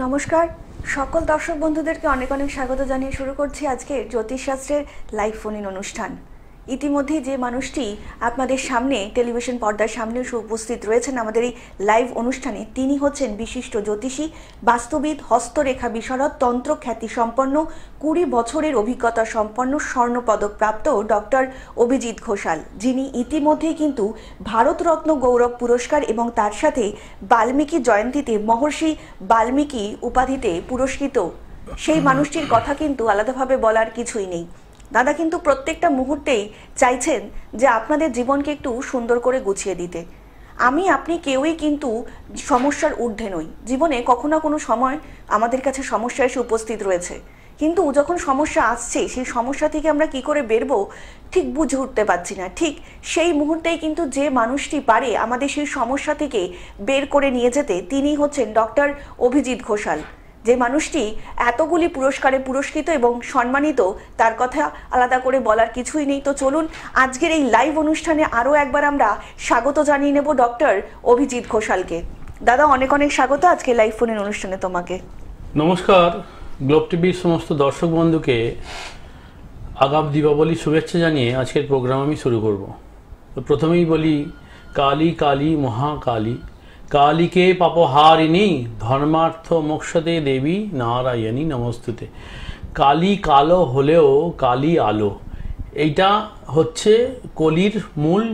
নমস্কার সকল দর্শক বন্ধুদেরকে অনেক অনেক স্বাগত জানিয়ে শুরু করছি আজকে জ্যোতিষশাস্ত্রের লাইভ ফোন ইন অনুষ্ঠান। ইতিমধ্যেই যে মানুষটি আপনাদের সামনে টেলিভিশন পর্দার সামনে উপস্থিত রয়েছেন আমাদের এই লাইভ অনুষ্ঠানে, তিনি হচ্ছেন বিশিষ্ট জ্যোতিষী, বাস্তুবিদ, হস্তরেখা বিশারদ, তন্ত্র খ্যাতি সম্পন্ন, 20 বছরের অভিজ্ঞতা সম্পন্ন, স্বর্ণপদক প্রাপ্ত ডক্টর অভিজিৎ ঘোষাল, যিনি ইতিমধ্যেই কিন্তু ভারতরত্ন গৌরব পুরস্কার এবং তার সাথে বাল্মীকি জয়ন্তীতে মহর্ষি বাল্মীকি উপাধিতে পুরস্কৃত সেই মানুষটির কথা কিন্তু আলাদাভাবে বলার কিছুই নেই। দাদা কিন্তু প্রত্যেকটা মুহূর্তেই চাইছেন যে আপনাদের জীবনকে একটু সুন্দর করে গুছিয়ে দিতে। আপনি কেউই কিন্তু সমস্যার ঊর্ধ্বে নই। জীবনে কখনো না কোনো সময় আমাদের কাছে সমস্যা এসে উপস্থিত রয়েছে, কিন্তু যখন সমস্যা আসছে সেই সমস্যা থেকে আমরা কি করে বেরবো ঠিক বুঝে উঠতে পারছি না। ঠিক সেই মুহূর্তেই কিন্তু যে মানুষটি পারে আমাদের সেই সমস্যা থেকে বের করে নিয়ে যেতে, তিনি হচ্ছেন ডক্টর অভিজিৎ ঘোষাল। যে মানুষটি এতগুলি পুরস্কারে পুরস্কৃত এবং সম্মানিত, তার কথা আলাদা করে বলার কিছুই নেই। তো চলুন আজকের এই লাইভ অনুষ্ঠানে আরও একবার আমরা স্বাগত জানিয়ে নেব ডক্টর অভিজিৎ ঘোষালকে। দাদা অনেক অনেক স্বাগত আজকে লাইভ ফোনের অনুষ্ঠানে তোমাকে। নমস্কার, গ্লোব টিভির সমস্ত দর্শক বন্ধুকে আগাম দীপাবলি শুভেচ্ছা জানিয়ে আজকের প্রোগ্রাম আমি শুরু করব। তো প্রথমেই বলি, কালী কালী মহাকালী, কালীকে পাপহারিণী, ধর্মার্থ মোক্ষদে দেবী নারায়ণী নমস্তুতে। কালী কালো হলেও কালী আলো, এইটা হচ্ছে কলির মূল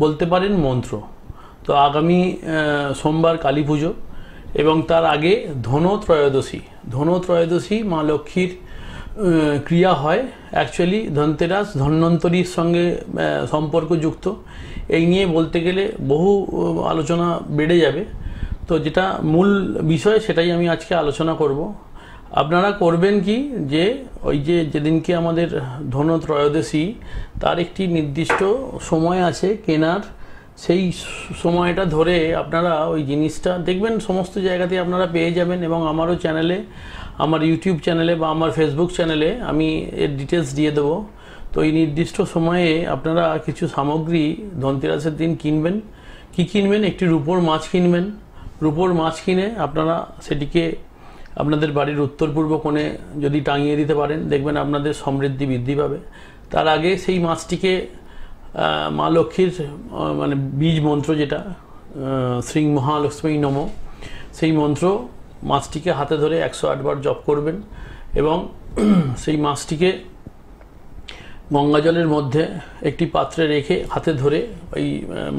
বলতে পারেন মন্ত্র। তো আগামী সোমবার কালী পুজো এবং তার আগে ধনত্রয়োদশী মা লক্ষ্মীর ক্রিয়া হয়। অ্যাকচুয়ালি ধনতেরাস ধন্বন্তরীর সঙ্গে সম্পর্কযুক্ত। এই নিয়ে বলতে গেলে বহু আলোচনা বেড়ে যাবে, তো যেটা মূল বিষয় সেটাই আমি আজকে আলোচনা করব। আপনারা করবেন কি, যে ওই যেদিনকে আমাদের ধনত্রয়োদশী, তার একটি নির্দিষ্ট সময় আছে কেনার, সেই সময়টা ধরে আপনারা ওই জিনিসটা দেখবেন সমস্ত জায়গাতে আপনারা পেয়ে যাবেন। এবং আমারও চ্যানেলে, আমার ইউটিউব চ্যানেলে বা আমার ফেসবুক চ্যানেলে আমি এর ডিটেলস দিয়ে দেবো। তো এই নির্দিষ্ট সময়ে আপনারা কিছু সামগ্রী ধনতেরাসের দিন কিনবেন। কি কিনবেন? একটি রূপোর মাছ কিনবেন। রূপোর মাছ কিনে আপনারা সেটিকে আপনাদের বাড়ির উত্তর পূর্ব কোণে যদি টাঙিয়ে দিতে পারেন, দেখবেন আপনাদের সমৃদ্ধি বৃদ্ধি পাবে। তার আগে সেই মাছটিকে মা লক্ষ্মীর মানে বীজ মন্ত্র, যেটা শ্রী মহালক্ষ্মী নম, সেই মন্ত্র মাছটিকে হাতে ধরে 108 বার জপ করবেন এবং সেই মাছটিকে গঙ্গাজলের মধ্যে একটি পাত্রে রেখে হাতে ধরে ওই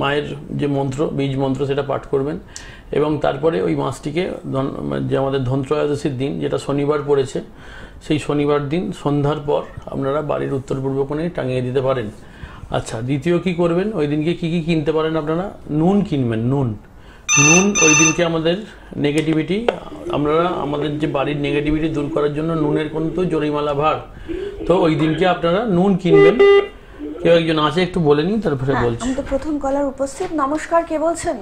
মায়ের যে মন্ত্র, বীজ মন্ত্র, সেটা পাঠ করবেন। এবং তারপরে ওই মাছটিকে যে আমাদের ধনত্রয়োদশীর দিন, যেটা শনিবার পড়েছে, সেই শনিবার দিন সন্ধ্যার পর আপনারা বাড়ির উত্তর পূর্ব কোণে টাঙিয়ে দিতে পারেন। আচ্ছা, দ্বিতীয় কি করবেন, ওই দিনকে কি কিনতে পারেন আপনারা? নুন কিনবেন। নুন ওই দিনকে আমাদের নেগেটিভিটি, আমাদের যে বাড়ির নেগেটিভিটি দূর করার জন্য নুনের কিন্তু জরিমালা ভার। তো ওই দিনকে আপনারা নুন কিনবেন। কেউ একজন আছে, একটু বলে নিন, তারপরে বলছি। আমি তো প্রথম কলার উপস্থিত। নমস্কার, কে বলছেন?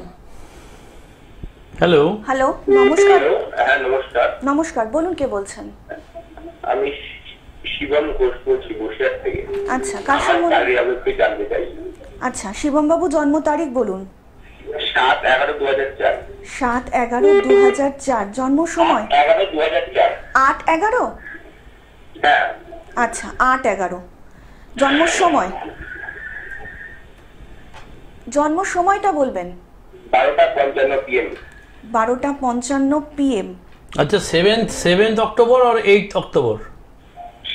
হ্যালো নমস্কার। হ্যাঁ নমস্কার। নমস্কার, বলুন কে বলছেন? আমি শিবম ঘোষ বলছি বসিরহাট থেকে। আচ্ছা, কার সম্বন্ধে? আমি একটু জানতে চাই। আচ্ছা, শিবম বাবু জন্ম তারিখ বলুন। 7/11/2004। 7/11/2004। জন্ম সময়? 8/11/2004। 8/11? হ্যাঁ। আচ্ছা, 8/11। জন্ম সময়, জন্ম সময়টা বলবেন। 12:55 PM। 12:55 PM। আচ্ছা, 7th October R 8th October?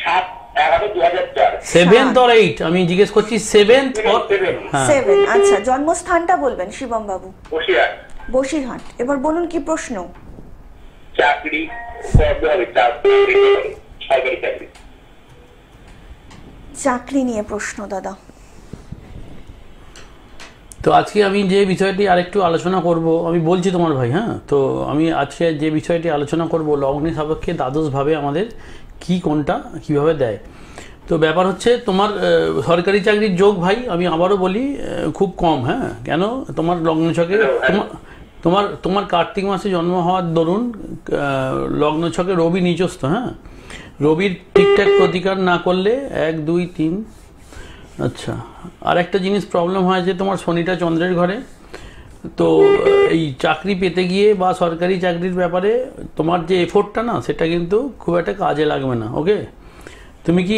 7/11/2004। 7th or 8? আমি জিজ্ঞেস করছি 7th or 7। আচ্ছা, জন্মস্থানটা বলবেন শিবম বাবু। বসিরহাট। বসিরহাট। এবার বলুন কি প্রশ্ন? চাকরি করতে হবে, সরকারি চাকরি। চাকরি নিয়ে প্রশ্ন দাদা। তো আজকে আমি যে বিষয়টি আরেকটু আলোচনা করব, আমি বলছি তোমার ভাই, হ্যাঁ। তো আমি আজকে যে বিষয়টি আলোচনা করব, লগ্নি সাপেক্ষে দ্বাদশভাবে আমাদের কি কোনটা কিভাবে দেয়। তো ব্যাপার হচ্ছে, তোমার সরকারি চাকরির যোগ ভাই, আমি আবারও বলি, খুব কম। হ্যাঁ, কেন? তোমার লগ্নছকে তোমার কার্তিক মাসে জন্ম হওয়ার দরুন লগ্নছকে রবি নিচস্থ। হ্যাঁ, রবির ঠিকঠাক প্রতিকার না করলে 1 2 3। আচ্ছা, আর একটা জিনিস প্রবলেম হয় যে তোমার শনিটা চন্দ্রের ঘরে, তো এই চাকরি পেতে গিয়ে বা সরকারি চাকরির ব্যাপারে তোমার যে এফোর্টটা না সেটা কিন্তু খুব একটা কাজে লাগবে না। ওকে, তুমি কি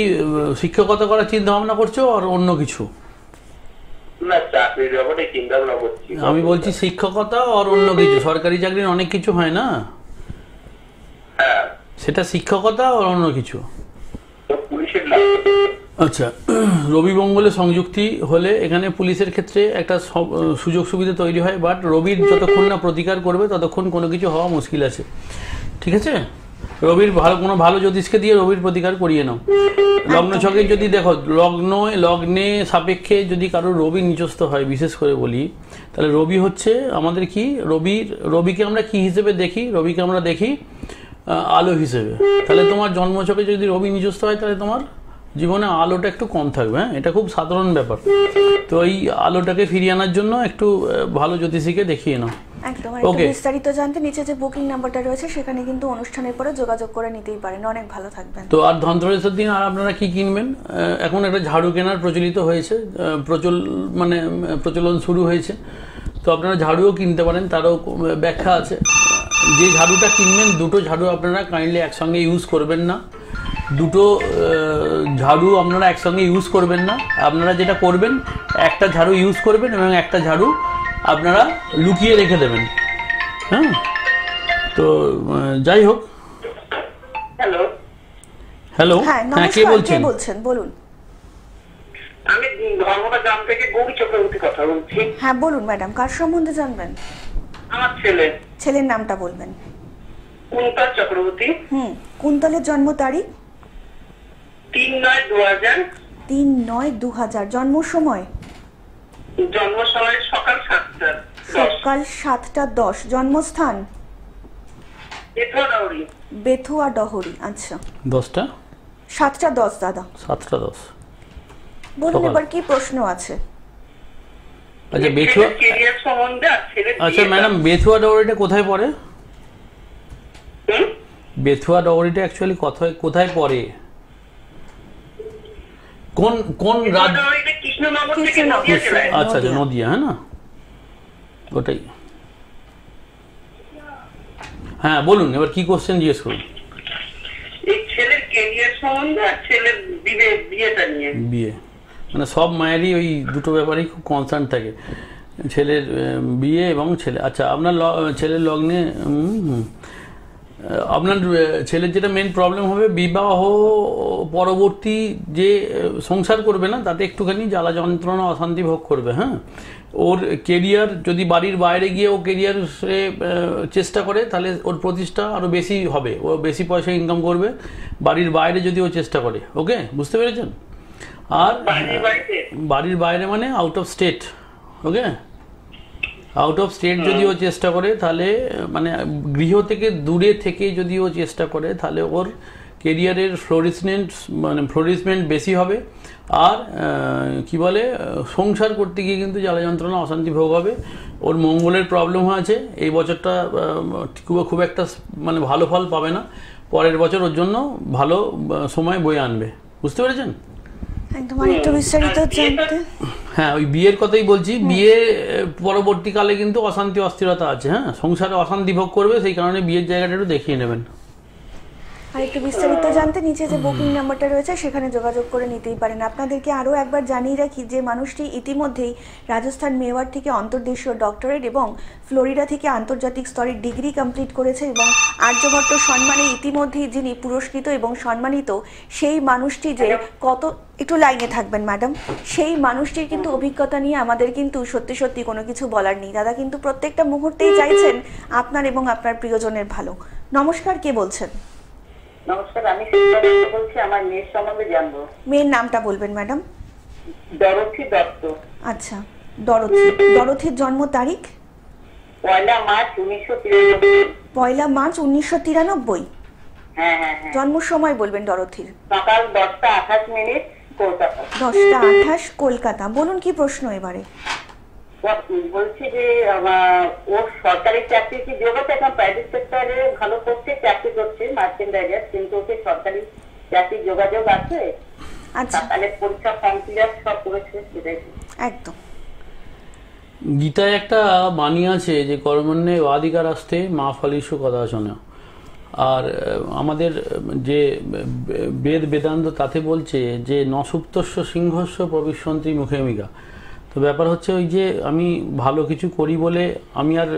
শিক্ষকতা করার চিন্তা ভাবনা করছো আর অন্য কিছু? না, চাকরির ব্যাপারে চিন্তা ভাবনা করছি। আমি বলছি শিক্ষকতা আর অন্য কিছু, সরকারি চাকরির অনেক কিছু হয় না, হ্যাঁ, সেটা শিক্ষকতা আর অন্য কিছু। তো পুলিশের লাভ। আচ্ছা, রবি মঙ্গলে সংযুক্তি হলে এখানে পুলিশের ক্ষেত্রে একটা সুযোগ সুবিধা তৈরি হয়, বাট রবির যতক্ষণ না প্রতিকার করবে ততক্ষণ কোনো কিছু হওয়া মুশকিল আছে। ঠিক আছে, রবির কোনো ভালো জ্যোতিষকে দিয়ে রবির প্রতিকার করিয়ে নাও। লগ্ন ছকে যদি দেখো, লগ্নে সাপেক্ষে যদি কারোর রবি নিচস্থ হয়, বিশেষ করে বলি, তাহলে রবি হচ্ছে আমাদের কি, রবিকে আমরা কি হিসেবে দেখি? রবিকে আমরা দেখি আলো হিসেবে। তাহলে তোমার জন্মছকে যদি রবি নিচস্থ হয় তাহলে তোমার জীবনে আলোটা একটু কম থাকবে। হ্যাঁ, এটা খুব সাধারণ ব্যাপার। তো এই আলোটাকে ফিরিয়ে আনার জন্য একটু ভালো জ্যোতিষীকে দেখিয়ে নাও। একদম। আর একটু বিস্তারিত জানতে নিচে যে বুকিং নাম্বারটা রয়েছে সেখানে কিন্তু অনুষ্ঠানের পরে যোগাযোগ করে নিতেই পারেন। অনেক ভালো থাকবেন। তো আর ধনতেরাসের দিন আর আপনারা কি কিনবেন? এখন একটা ঝাড়ু কেনার প্রচলিত হয়েছে, প্রচলন শুরু হয়েছে। তো আপনারা ঝাড়ুও কিনতে পারেন, তারও ব্যাখ্যা আছে। যে ঝাড়ুটা কিনবেন, দুটো ঝাড়ু আপনারা কাইন্ডলি একসঙ্গে ইউজ করবেন না। দুটো ঝাড়ু আপনারা একসঙ্গে ইউজ করবেন না। আপনারা যেটা করবেন, একটা ঝাড়ু ইউজ করবেন এবং একটা ঝাড়ু আপনারা লুকিয়ে রেখে দেবেন। হ্যাঁ, তো যাই হোক। হ্যালো হ্যালো, হ্যাঁ, কে বলছেন? বলুন। আমি ধর্মটা গ্রাম থেকে গৌরী চক্রবর্তী কথা বলছি। হ্যাঁ বলুন ম্যাডাম, কার সম্বন্ধে জানবেন? আমার ছেলের নামটা বলবেন। কুন্তল চক্রবর্তী। কুন্তলের জন্ম তারিখ 3/9/2000। 3/9/2000। জন্ম সময়? জন্ম সময় সকাল 7টা 10। সকাল 7টা 10। জন্মস্থান? বেথুয়া ডহরি। আচ্ছা, 10টা 7টা 10 দাদা। 7টা 10। বলুন এবার কি প্রশ্ন আছে? আচ্ছা, বেথুয়া, ক্যারিয়ার সম্বন্ধে। আচ্ছা ম্যাডাম, বেথুয়া ডহরিটা কোথায় পড়ে? বেথুয়া ডহরিটা অ্যাকচুয়ালি কোথায় পড়ে? কোন রাজ্য? আচ্ছা, নদিয়া। হ্যাঁ না, ওটাই। হ্যাঁ বলুন, এবার কি কোশ্চেন জিজ্ঞেস করুন। এই ছেলের ক্যারিয়ার সম্বন্ধে আর ছেলের বিয়েটা নিয়ে। বিয়ে মানে সব মায়েরই ওই দুটো ব্যাপারেই খুব কনসার্ন থাকে, ছেলের বিয়ে এবং ছেলে। আচ্ছা, আপনার ছেলের লগ্নে আপনার ছেলের যেটা মেন প্রবলেম হবে, বিবাহ পরবর্তী যে সংসার করবে না, তাতে একটুখানি জ্বালা যন্ত্রণা অশান্তি ভোগ করবে। হ্যাঁ, ওর কেরিয়ার যদি বাড়ির বাইরে গিয়ে ও কেরিয়ার চেষ্টা করে তাহলে ওর প্রতিষ্ঠা আরও বেশি হবে, ও বেশি পয়সা ইনকাম করবে বাড়ির বাইরে যদি ও চেষ্টা করে। ওকে, বুঝতে পেরেছেন? আর বাড়ির বাইরে মানে out of state. Okay, out of state যদি ও চেষ্টা করে তাহলে, মানে গৃহ থেকে দূরে থেকে যদি ও চেষ্টা করে তাহলে ওর কেরিয়ারের ফ্লোরিশমেন্ট বেশি হবে। আর কি বলে, সংসার করতে গিয়ে কিন্তু জ্বালা যন্ত্রণা অশান্তি ভোগ হবে। ওর মঙ্গলের প্রবলেম আছে, এই বছরটা খুব একটা ভালো ফল পাবে না। পরের বছর ওর জন্য ভালো সময় বয়ে আনবে। বুঝতে পেরেছেন? একদম। আরেকটু বিস্তারিত জানতে, হ্যাঁ ওই বিয়ের কথাই বলছি। বিয়ে পরবর্তীকালে কিন্তু অশান্তি অস্থিরতা আছে। হ্যাঁ, সংসারে অশান্তি ভোগ করবে, সেই কারণে বিয়ের জায়গাটা একটু দেখিয়ে নেবেন। আর একটু বিস্তারিত জানতে নিচে যে বুকিং নাম্বারটা রয়েছে সেখানে যোগাযোগ করে নিতেই পারেন। আপনাদেরকে আরও একবার জানিয়ে রাখি যে মানুষটি ইতিমধ্যেই রাজস্থান মেওয়ার থেকে অন্তর্দেশীয় ডক্টরেট এবং ফ্লোরিডা থেকে আন্তর্জাতিক স্তরের ডিগ্রি কমপ্লিট করেছে এবং আর্যভট্ট সম্মানে ইতিমধ্যেই যিনি পুরস্কৃত এবং সম্মানিত, সেই মানুষটি যে কত, একটু লাইনে থাকবেন ম্যাডাম, সেই মানুষটির কিন্তু অভিজ্ঞতা নিয়ে আমাদের কিন্তু সত্যি কোনো কিছু বলার নেই। দাদা কিন্তু প্রত্যেকটা মুহূর্তেই চাইছেন আপনার এবং আপনার প্রিয়জনের ভালো। নমস্কার, কে বলছেন? নমস্কার, আমি বলছি, আমার মেয়ের সম্বন্ধে জানবো। মেয়ের নামটা বলবেন ম্যাডাম। ডরথি দত্ত। আচ্ছা, ডরথির জন্ম তারিখ? 1 মার্চ 1993। 1 মার্চ 1993। হ্যাঁ। জন্ম সময় বলবেন ডরথির। সকাল 10:28 কলকাতা। 10:28 কলকাতা। বলুন কি প্রশ্ন এবারে? বলছি যে ওর সরকারি চাকরি কি যোগ আছে? এখন প্রাইভেট সেক্টরে ভালো করছে, চাকরি করছে মার্চেন্ডাইজার, কিন্তু ওকে সরকারি চাকরি যোগাযোগ আছে? আচ্ছা, তাহলে পরীক্ষা ফর্ম ফিল আপ সব করেছে, সেটাই। একদম। গীতায় একটা বাণী আছে যে কর্মণ্যে অধিকার আসতে মা ফলিষ্য কদাচন। আর আমাদের যে বেদ বেদান্ত তাতে বলছে যে নসুপ্তস্য সিংহস্য প্রবিশন্তি মুখেমিকা। তো ব্যাপার হচ্ছে ওই যে আমি ভালো কিছু করি বলে আমি আর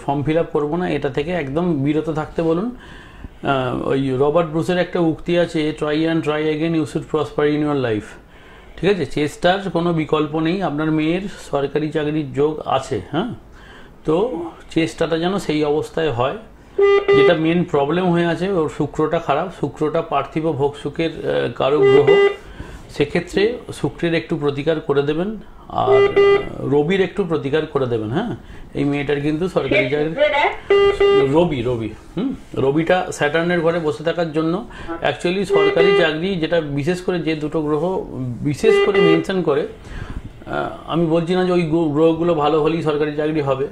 ফর্ম ফিল আপ করবো না, এটা থেকে একদম বিরত থাকতে বলুন। ওই রবার্ট ব্রুসের একটা উক্তি আছে, try and try again you should prosper in your life. ঠিক আছে, চেষ্টার কোনো বিকল্প নেই। আপনার মেয়ের সরকারি চাকরির যোগ আছে, হ্যাঁ, তো চেষ্টাটা যেন সেই অবস্থায় হয়। যেটা মেন প্রবলেম হয়ে আছে ওর শুক্রটা খারাপ, শুক্রটা পার্থিব ভোগ সুখের কারক গ্রহ, সেক্ষেত্রে শুক্রের একটু প্রতিকার করে দেবেন আর রবির একটু প্রতিকার করে দেবেন। হ্যাঁ, এই মেয়েটার কিন্তু সরকারি চাকরি রবিটা স্যাটার্নের ঘরে বসে থাকার জন্য অ্যাকচুয়ালি সরকারি চাকরি, যেটা বিশেষ করে যে দুটো গ্রহ বিশেষ করে মেনশন করে, আমি বলছি না যে ওই গ্রহগুলো ভালো হলেই সরকারি চাকরি হবে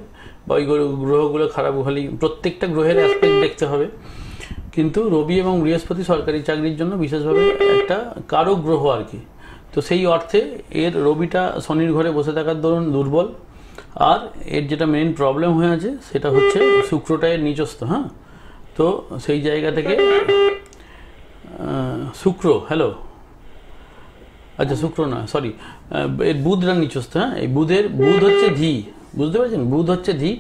বা ওই গ্রহগুলো খারাপ হলেই, প্রত্যেকটা গ্রহের অ্যাসপেক্ট দেখতে হবে। কিন্তু রবি এবং বৃহস্পতি সরকারি চাকরির জন্য বিশেষভাবে একটা কারক গ্রহ আর কি। তো সেই অর্থে এর রবিটা শনির ঘরে বসে থাকার দরুন দুর্বল, আর এর যেটা মেন প্রবলেম হয়ে আছে সেটা হচ্ছে শুক্রটা এর নিচস্থ। হ্যাঁ, তো সেই জায়গা থেকে শুক্র, হ্যালো, আচ্ছা শুক্র না, সরি, এর বুধরা নিচস্থ। হ্যাঁ, এই বুধ হচ্ছে ধি, বুঝতে পারছেন, বুধ হচ্ছে ধি।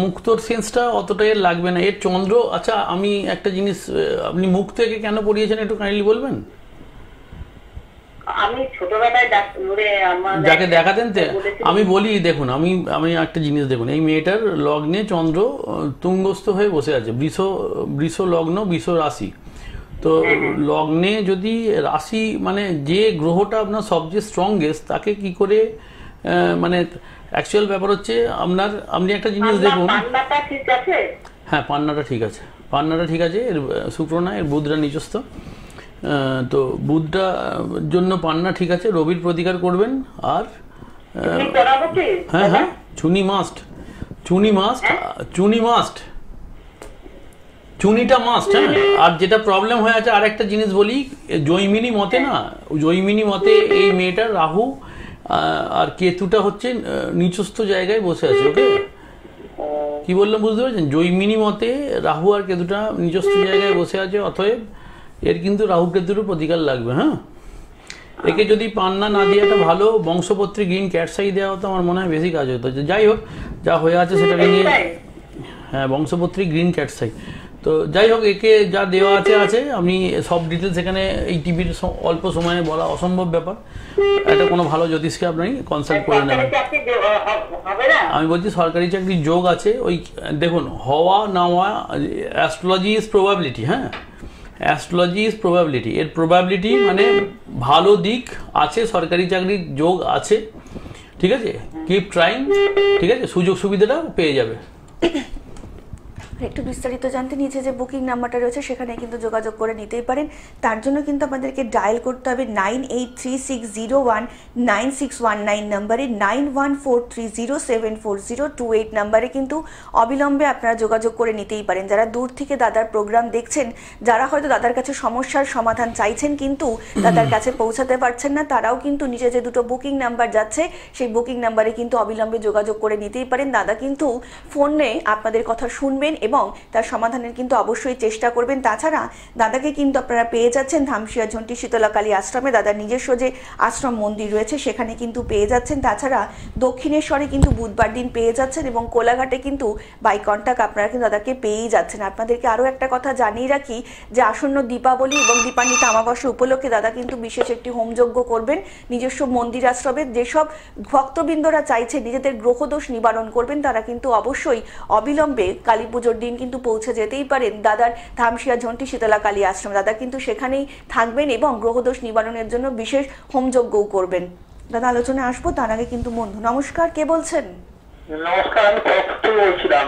মুক্তর সেন্সটা অতটা এর লাগবে না, এর চন্দ্র। আচ্ছা, আমি একটা জিনিস, আপনি মুক্ত একে কেন পড়িয়েছেন একটু কাইন্ডলি বলবেন? আমি ছোটবেলায় যাকে দেখাতেন আমি বলি, দেখুন আমি একটা জিনিস দেখুন, এই মেয়েটার লগ্নে চন্দ্র তুঙ্গস্থ হয়ে বসে আছে, বৃষ লগ্ন, বৃষ রাশি। তো লগ্নে যদি রাশি মানে যে গ্রহটা আপনার সবচেয়ে স্ট্রংগেস্ট, তাকে কি করে মানে অ্যাকচুয়াল ব্যাপার হচ্ছে আপনি একটা জিনিস দেখুন। হ্যাঁ, পান্নাটা ঠিক আছে, পান্নাটা ঠিক আছে, এর শুক্র না, এর বুধরা নিচস্থ। তো বুধটা জন্য পান্না ঠিক আছে, রবির প্রতিকার করবেন। আর হ্যাঁ হ্যাঁ, চুনি মাস্ট, চুনিটা মাস্ট। হ্যাঁ, আর যেটা প্রবলেম হয়ে আছে আর একটা জিনিস বলি, জৈমিনী মতে না, জৈমিনী মতে এই মেয়েটার রাহু আর কেতুটা হচ্ছে নিচস্থ জায়গায় বসে আছে। ওকে, কি বললাম বুঝতে পারছেন? জৈমিনী মতে রাহু আর কেতুটা নিচস্থ জায়গায় বসে আছে, অতএব এর কিন্তু রাহু কেতুরও প্রতিকার লাগবে। হ্যাঁ, একে যদি পান্না না দিয়ে একটা ভালো বংশপত্রী গ্রিন ক্যাটসাই দেওয়া হতো, আমার মনে হয় বেশি কাজ হতো। যাই হোক, যা হয়ে আছে সেটাকে নিয়ে, হ্যাঁ, বংশপত্রী গ্রিন ক্যাটসাই। তো যাই হোক, একে যা দেওয়া আছে, আমি সব ডিটেলস এখানে এই টিভির অল্প সময়ে বলা অসম্ভব ব্যাপার। এটা কোনো ভালো জ্যোতিষকে আপনি কনসাল্ট করে নেবেন। আমি বলছি সরকারি চাকরির যোগ আছে, ওই দেখুন হওয়া না হওয়া, অ্যাস্ট্রোলজি ইজ প্রবাবিলিটি। হ্যাঁ, অ্যাস্ট্রোলজি ইজ প্রবাবিলিটি, এর প্রবাবিলিটি মানে ভালো দিক আছে, সরকারি চাকরির যোগ আছে। ঠিক আছে, কিপ ট্রাইং, ঠিক আছে, সুযোগ সুবিধাটা পেয়ে যাবে। একটু বিস্তারিত জানতে নিচে যে বুকিং নাম্বারটা রয়েছে সেখানে কিন্তু যোগাযোগ করে নিতেই পারেন। তার জন্য কিন্তু আপনাদেরকে ডায়াল করতে হবে 9836019619 নাম্বারে, 9143074028 নাম্বারে কিন্তু অবিলম্বে আপনারা যোগাযোগ করে নিতেই পারেন। যারা দূর থেকে দাদার প্রোগ্রাম দেখছেন, যারা হয়তো দাদার কাছে সমস্যার সমাধান চাইছেন কিন্তু দাদার কাছে পৌঁছাতে পারছেন না, তারাও কিন্তু নিচে যে দুটো বুকিং নাম্বার যাচ্ছে সেই বুকিং নাম্বারে কিন্তু অবিলম্বে যোগাযোগ করে নিতেই পারেন। দাদা কিন্তু ফোনে আপনাদের কথা শুনবেন এবং তার সমাধানের কিন্তু অবশ্যই চেষ্টা করবেন। তাছাড়া দাদাকে কিন্তু আপনারা পেয়ে যাচ্ছেন ধামশিয়া ঝন্টি শীতলাকালী আশ্রমে, দাদার নিজস্ব যে আশ্রম মন্দির রয়েছে সেখানে কিন্তু পেয়ে যাচ্ছেন। তাছাড়া দক্ষিণেশ্বরে কিন্তু বুধবার দিন পেয়ে যাচ্ছেন এবং কোলাঘাটে কিন্তু বাই কন্ট্যাক্ট আপনারা কিন্তু দাদাকে পেয়েই যাচ্ছেন। আপনাদেরকে আরও একটা কথা জানিয়ে রাখি যে আসন্ন দীপাবলি এবং দীপান্বিতা অমাবস্যা উপলক্ষে দাদা কিন্তু বিশেষ একটি হোমযজ্ঞ করবেন নিজস্ব মন্দির আশ্রমে। যেসব ভক্তবৃন্দরা চাইছে নিজেদের গ্রহদোষ নিবারণ করবেন, তারা কিন্তু অবশ্যই অবিলম্বে কালী পুজোর দিন কিন্তু পৌঁছে যেতেই পারেন দাদার ধামশিয়া ঝন্টি শীতলাকালী আশ্রম। দাদা কিন্তু সেখানেই থাকবেন এবং গ্রহদোষ নিবারণের জন্য বিশেষ হোমযজ্ঞও করবেন। দাদা আলোচনায় আসবো, তার আগে কিন্তু বন্ধু নমস্কার, কে বলছেন? নমস্কার, আমি কলকাতা বলছিলাম।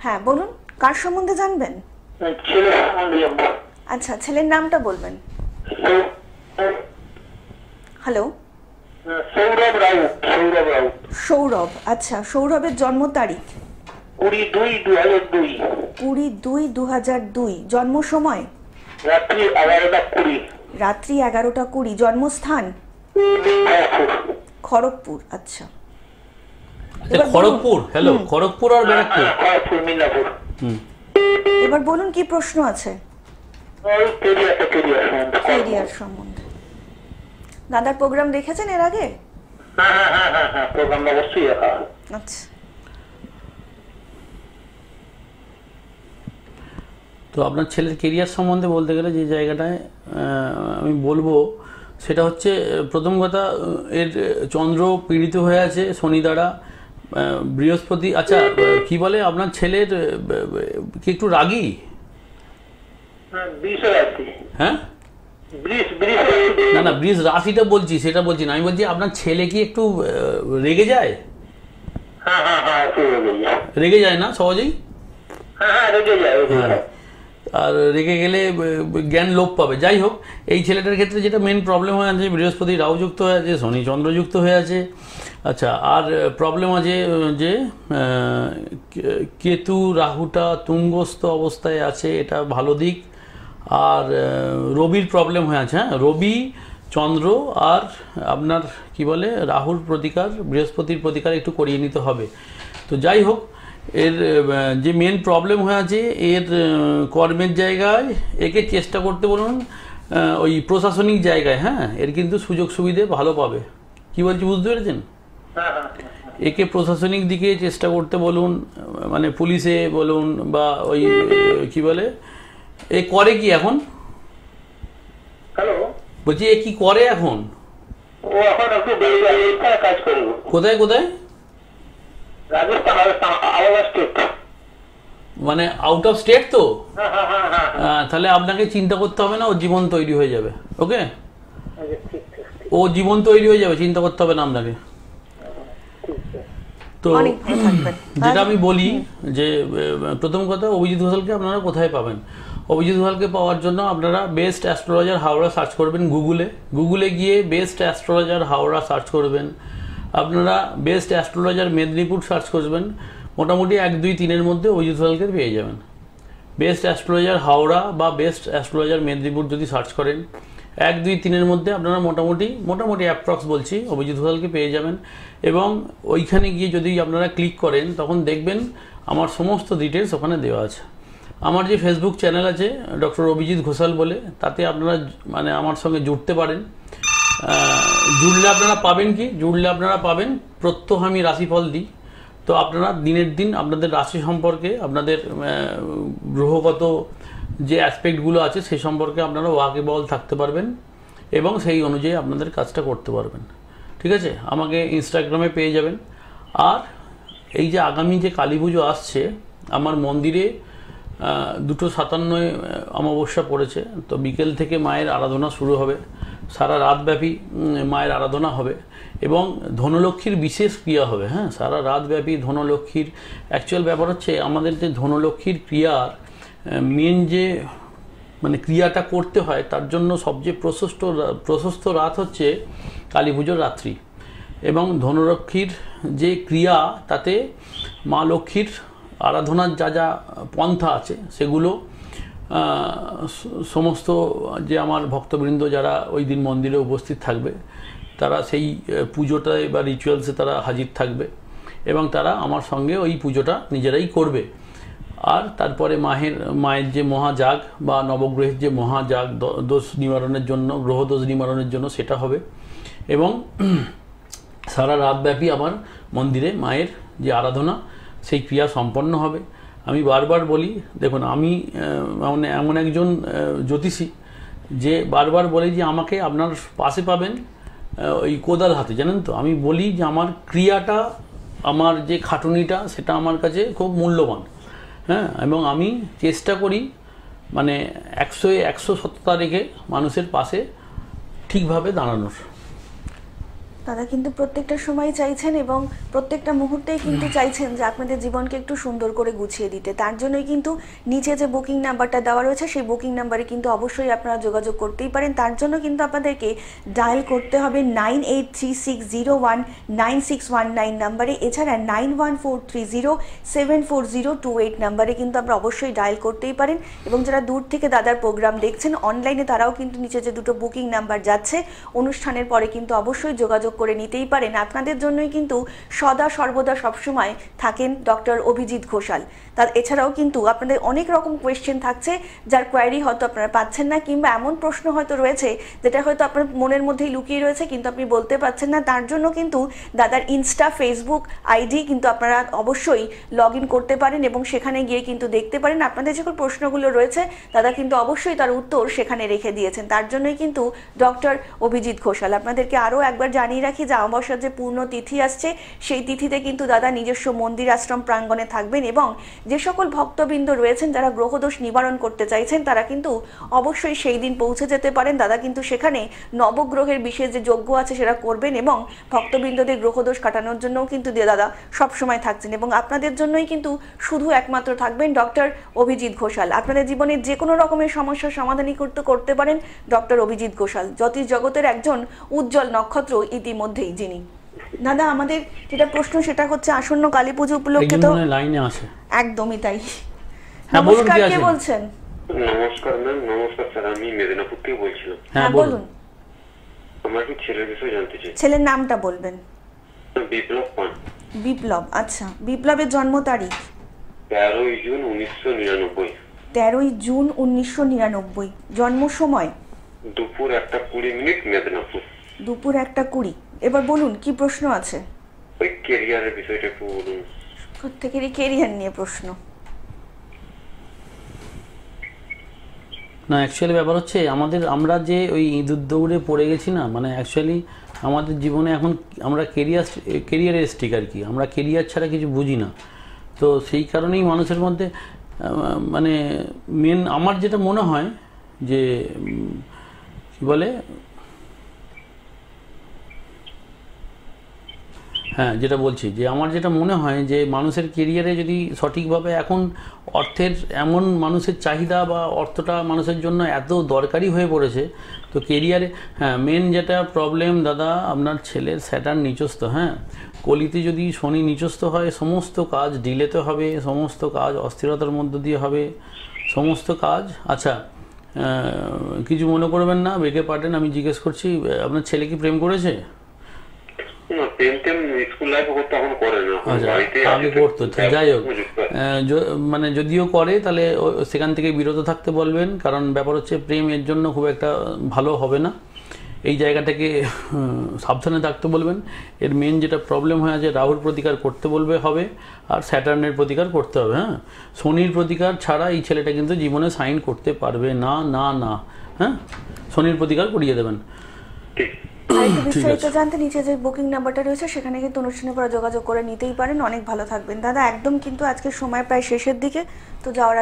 হ্যাঁ বলুন, কার সম্বন্ধে জানবেন? ছেলে সম্বন্ধে জানবো। আচ্ছা, ছেলের নামটা বলবেন। হ্যালো, সৌরভ রাউ। সৌরভ, আচ্ছা, সৌরভের জন্ম তারিখ 20/2/2002। 20/2/2002। জন্ম সময় রাত্রি 11টা 20। রাত্রি 11:20, জন্মস্থান খড়গপুর। আচ্ছা, আচ্ছা, খড়গপুর। হ্যালো, খড়গপুর আর ব্যারাকপুর। খড়গপুর, মিদনাপুর। এবার বলুন কি প্রশ্ন আছে? ওই কেরিয়ার কেরিয়ার সম্বন্ধে। দাদার প্রোগ্রাম দেখেছেন এর আগে? হ্যাঁ, প্রোগ্রাম অবশ্যই দেখা। আচ্ছা, তো আপনার ছেলের কেরিয়ার সম্বন্ধে বলতে গেলে যে জায়গাটায় আমি বলবো সেটা হচ্ছে, প্রথম কথা, এর চন্দ্র পীড়িত হয়ে আছে শনি দ্বারা, বৃহস্পতি। আচ্ছা, কি বলে আপনার ছেলের কি একটু রাগী? হ্যাঁ, না না, বৃষ রাশিটা বলছি, সেটা বলছি না। আমি বলছি আপনার ছেলে কি একটু রেগে যায়? রেগে যায় না সহজেই? হ্যাঁ, আর রেগে গেলে জ্ঞান লোপ পাবে। যাই হোক, এই ছেলেটার ক্ষেত্রে যেটা মেন প্রবলেম হয়ে আছে, বৃহস্পতি রাহু যুক্ত হয়ে আছে, শনি চন্দ্র যুক্ত হয়ে আছে। আচ্ছা, আর প্রবলেম আছে যে কেতু রাহুটা তুঙ্গস্থ অবস্থায় আছে, এটা ভালো দিক। আর রবির প্রবলেম হয়ে আছে। হ্যাঁ, রবি, চন্দ্র আর আপনার কি বলে রাহুর প্রতিকার, বৃহস্পতির প্রতিকার একটু করিয়ে নিতে হবে। তো যাই হোক, এর যে মেন প্রবলেম হয়ে আছে এর কর্মের জায়গায়, একে চেষ্টা করতে বলুন ওই প্রশাসনিক জায়গায়। হ্যাঁ, এর কিন্তু সুযোগ সুবিধে ভালো পাবে। কি বলছি বুঝতে পেরেছেন? একে প্রশাসনিক দিকে চেষ্টা করতে বলুন, মানে পুলিশে বলুন, বা ওই কি বলে, এ করে কি এখন? হ্যালো, বলছি এ কি করে এখন? ও এখন একটু কাজ করবো। কোথায় কোথায়? রাজস্থান, আলাদা স্টেট। মানে আউট অফ স্টেট তো? তাহলে আপনাকে চিন্তা করতে হবে না, ও জীবন তৈরি হয়ে যাবে। ওকে, ও জীবন তৈরি হয়ে যাবে, চিন্তা করতে হবে না আপনাকে। তো যেটা আমি বলি যে প্রথম কথা, অভিজিৎ ঘোষালকে আপনারা কোথায় পাবেন? অভিজিৎ ঘোষালকে পাওয়ার জন্য আপনারা বেস্ট অ্যাস্ট্রোলজার হাওড়া সার্চ করবেন গুগলে গিয়ে বেস্ট অ্যাস্ট্রোলজার হাওড়া সার্চ করবেন। আপনারা বেস্ট অ্যাস্ট্রোলজার মেদিনীপুর সার্চ করবেন। মোটামুটি 1, 2, 3-এর মধ্যে অভিজিৎ ঘোষালকে পেয়ে যাবেন। বেস্ট অ্যাস্ট্রোলজার হাওড়া বা বেস্ট অ্যাস্ট্রোলজার মেদিনীপুর যদি সার্চ করেন, 1, 2, 3-এর মধ্যে আপনারা মোটামুটি অ্যাপ্রক্স বলছি অভিজিৎ ঘোষালকে পেয়ে যাবেন। এবং ওইখানে গিয়ে যদি আপনারা ক্লিক করেন, তখন দেখবেন আমার সমস্ত ডিটেলস ওখানে দেওয়া আছে। আমার যে ফেসবুক চ্যানেল আছে ডক্টর অভিজিৎ ঘোষাল বলে, তাতে আপনারা মানে আমার সঙ্গে জুড়তে পারেন। জুড়লে আপনারা পাবেন কি? জুড়লে আপনারা পাবেন প্রত্যহ আমি রাশিফল দিই। তো আপনারা দিনের দিন আপনাদের রাশি সম্পর্কে, আপনাদের গ্রহগত যে অ্যাসপেক্টগুলো আছে সেই সম্পর্কে আপনারা ওয়াকিবহাল থাকতে পারবেন এবং সেই অনুযায়ী আপনাদের কাজটা করতে পারবেন। ঠিক আছে, আমাকে ইনস্টাগ্রামে পেয়ে যাবেন। আর এই যে আগামী যে কালী পুজো আসছে, আমার মন্দিরে 2:57 অমাবস্যা পড়েছে। তো বিকেল থেকে মায়ের আরাধনা শুরু হবে, সারা রাতব্যাপী মায়ের আরাধনা হবে এবং ধনলক্ষ্মীর বিশেষ ক্রিয়া হবে। হ্যাঁ, সারা রাতব্যাপী ধনলক্ষ্মীর অ্যাকচুয়াল ব্যাপার হচ্ছে, আমাদের যে ধনলক্ষ্মীর ক্রিয়ার মেন যে মানে ক্রিয়াটা করতে হয়, তার জন্য সবচেয়ে প্রশস্ত রাত হচ্ছে কালী পুজোর রাত্রি। এবং ধনলক্ষ্মীর যে ক্রিয়া, তাতে মা লক্ষ্মীর আরাধনার যা পন্থা আছে সেগুলো সমস্ত যে আমার ভক্তবৃন্দ যারা ওই দিন মন্দিরে উপস্থিত থাকবে, তারা সেই পুজোটায় বা রিচুয়ালসে তারা হাজির থাকবে এবং তারা আমার সঙ্গে ওই পুজোটা নিজেরাই করবে। আর তারপরে মায়ের যে মহাযাগ বা নবগ্রহের যে মহাযাগ দোষ নিবারণের জন্য, গ্রহদোষ নিবারণের জন্য, সেটা হবে। এবং সারা রাতব্যাপী আমার মন্দিরে মায়ের যে আরাধনা, সেই ক্রিয়া সম্পন্ন হবে। আমি বারবার বলি, দেখুন আমি এমন একজন জ্যোতিষী যে বারবার বলি যে আমাকে আপনার পাশে পাবেন ওই কোদাল হাতে, জানেন তো। আমি বলি যে আমার ক্রিয়াটা, আমার যে খাটুনিটা, সেটা আমার কাছে খুব মূল্যবান। হ্যাঁ, এবং আমি চেষ্টা করি মানে 100 সততা রেখে মানুষের পাশে ঠিকভাবে দাঁড়ানোর। দাদা কিন্তু প্রত্যেকটা সময় চাইছেন এবং প্রত্যেকটা মুহূর্তেই কিন্তু চাইছেন যে আপনাদের জীবনকে একটু সুন্দর করে গুছিয়ে দিতে। তার জন্যই কিন্তু নিচে যে বুকিং নাম্বারটা দেওয়া রয়েছে সেই বুকিং নাম্বারে কিন্তু অবশ্যই আপনারা যোগাযোগ করতেই পারেন। তার জন্য কিন্তু আপনাদেরকে ডায়াল করতে হবে 9836019619 নাম্বারে, এছাড়া 9143074028 নাম্বারে কিন্তু আপনারা অবশ্যই ডায়াল করতেই পারেন। এবং যারা দূর থেকে দাদার প্রোগ্রাম দেখছেন অনলাইনে, তারাও কিন্তু নিচে যে দুটো বুকিং নাম্বার যাচ্ছে অনুষ্ঠানের পরে কিন্তু অবশ্যই যোগাযোগ করে নিতেই পারেন। আপনাদের জন্যই কিন্তু সদা সর্বদা সবসময় থাকেন ডক্টর অভিজিৎ ঘোষাল। তার এছাড়াও কিন্তু আপনাদের অনেক রকম কোয়েশ্চেন থাকছে, যার কোয়ারি হয়তো আপনারা পাচ্ছেন না, কিংবা এমন প্রশ্ন হয়তো রয়েছে যেটা হয়তো আপনার মনের মধ্যেই লুকিয়ে রয়েছে কিন্তু আপনি বলতে পারছেন না। তার জন্য কিন্তু দাদার ইনস্টা, ফেসবুক আইডি কিন্তু আপনারা অবশ্যই লগ ইন করতে পারেন এবং সেখানে গিয়ে কিন্তু দেখতে পারেন আপনাদের যে প্রশ্নগুলো রয়েছে দাদা কিন্তু অবশ্যই তার উত্তর সেখানে রেখে দিয়েছেন। তার জন্যই কিন্তু ডক্টর অভিজিৎ ঘোষাল। আপনাদেরকে আরও একবার জানিয়ে রাখি যে অমাবস্যার যে পূর্ণ তিথি আসছে সেই তিথিতে কিন্তু দাদা নিজস্ব মন্দির আশ্রম প্রাঙ্গণে থাকবেন এবং যে সকল ভক্তবৃন্দ রয়েছেন যারা গ্রহদোষ নিবারণ করতে চাইছেন তারা কিন্তু অবশ্যই সেই দিন পৌঁছে যেতে পারেন। দাদা কিন্তু সেখানে নবগ্রহের বিশেষ যে যজ্ঞ আছে সেটা করবেন এবং ভক্তবৃন্দদের গ্রহদোষ কাটানোর জন্যও কিন্তু দাদা সবসময় থাকছেন এবং আপনাদের জন্যই কিন্তু শুধু একমাত্র থাকবেন ডক্টর অভিজিৎ ঘোষাল। আপনাদের জীবনের যে কোনো রকমের সমস্যার সমাধানই করতে পারেন ডক্টর অভিজিৎ ঘোষাল, জ্যোতিষ জগতের একজন উজ্জ্বল নক্ষত্র ইতিমধ্যেই যিনি। দাদা আমাদের যেটা প্রশ্ন সেটা হচ্ছে আসন্ন কালী পুজো উপলক্ষে তো লাইনে আসে, একদমই তাই। হ্যাঁ, বলুন, নমস্কার, কে কে আছেন? বলছেন? নমস্কার ম্যাম। নমস্কার স্যার, আমি মেদিনীপুর থেকে বলছিলাম। হ্যাঁ বলুন। আমার একটু ছেলের বিষয়ে জানতে চাই। ছেলের নামটা বলবেন। বিপ্লব পান। বিপ্লব, আচ্ছা। বিপ্লবের জন্ম তারিখ 13 জুন 1999। 13 জুন 1999। জন্ম সময় দুপুর 1:20 মেদিনীপুর। দুপুর 1:20। এবার বলুন কি প্রশ্ন আছে? ওই ক্যারিয়ারের বিষয়টা একটু বলুন। প্রত্যেকেরই ক্যারিয়ার নিয়ে প্রশ্ন। না, অ্যাকচুয়ালি ব্যাপার হচ্ছে আমরা যে ওই ইঁদুর দৌড়ে পড়ে গেছি না, মানে অ্যাকচুয়ালি আমাদের জীবনে এখন আমরা কেরিয়ারের স্টিক আর কি, আমরা কেরিয়ার ছাড়া কিছু বুঝি না। তো সেই কারণেই মানুষের মধ্যে মানে মেন আমার যেটা মনে হয় যে কি বলে, হ্যাঁ যেটা বলছি যে আমার যেটা মনে হয় যে মানুষের কেরিয়ারে যদি সঠিকভাবে, এখন অর্থের এমন মানুষের চাহিদা বা অর্থটা মানুষের জন্য এত দরকারি হয়ে পড়েছে, তো কেরিয়ারে হ্যাঁ মেন যেটা প্রবলেম দাদা, আপনার ছেলের স্যাটার্ন নিচস্থ। হ্যাঁ, কলিতে যদি শনি নিচস্থ হয় সমস্ত কাজ ডিলেতে হবে, সমস্ত কাজ অস্থিরতার মধ্য দিয়ে হবে, সমস্ত কাজ। আচ্ছা, কিছু মনে করবেন না, বেঁকে পাঠেন, আমি জিজ্ঞেস করছি আপনার ছেলে কি প্রেম করেছে? আগে করতো, যাই হোক, মানে যদিও করে তাহলে সেখান থেকে বিরত থাকতে বলবেন, কারণ ব্যাপার হচ্ছে প্রেম এর জন্য খুব একটা ভালো হবে না, এই জায়গাটাকে সাবধানে থাকতে বলবেন। এর মেন যেটা প্রবলেম হয়ে আছে, রাহুর প্রতিকার করতে হবে আর স্যাটার্নের প্রতিকার করতে হবে। হ্যাঁ, শনির প্রতিকার ছাড়া এই ছেলেটা কিন্তু জীবনে সাইন করতে পারবে না। হ্যাঁ, শনির প্রতিকার করিয়ে দেবেন। বিস্তারিত জানতে নিচে যে বুকিং নাম্বারটা রয়েছে সেখানে কিন্তু অনুষ্ঠানের পরে যোগাযোগ করে নিতেই পারেন। অনেক ভালো থাকবেন দাদা। একদম কিন্তু আজকের সময় প্রায় শেষের দিকে, তো যাওয়ার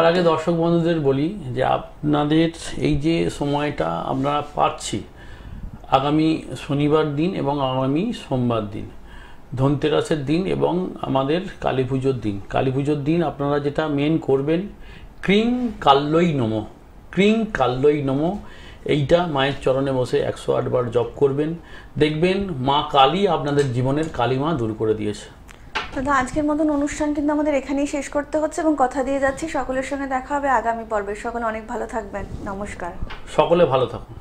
আগে দর্শক বন্ধুদের বলি যে আপনাদের এই যে সময়টা আমরা পাচ্ছি, আগামী শনিবার দিন এবং আগামী সোমবার দিন, ধনতেরাসের দিন এবং আমাদের কালী পুজোর দিন। কালী পুজোর দিন আপনারা যেটা মেন করবেন, ক্রিং কাল্লই নমো, এইটা মায়ের চরণে বসে 108 বার জপ করবেন। দেখবেন মা কালী আপনাদের জীবনের কালিমা দূর করে দিয়েছে। দাদা আজকের মতন অনুষ্ঠান কিন্তু আমাদের এখানেই শেষ করতে হচ্ছে এবং কথা দিয়ে যাচ্ছি সকলের সঙ্গে দেখা হবে আগামী পর্বে। সকলে অনেক ভালো থাকবেন। নমস্কার। সকলে ভালো থাকুন।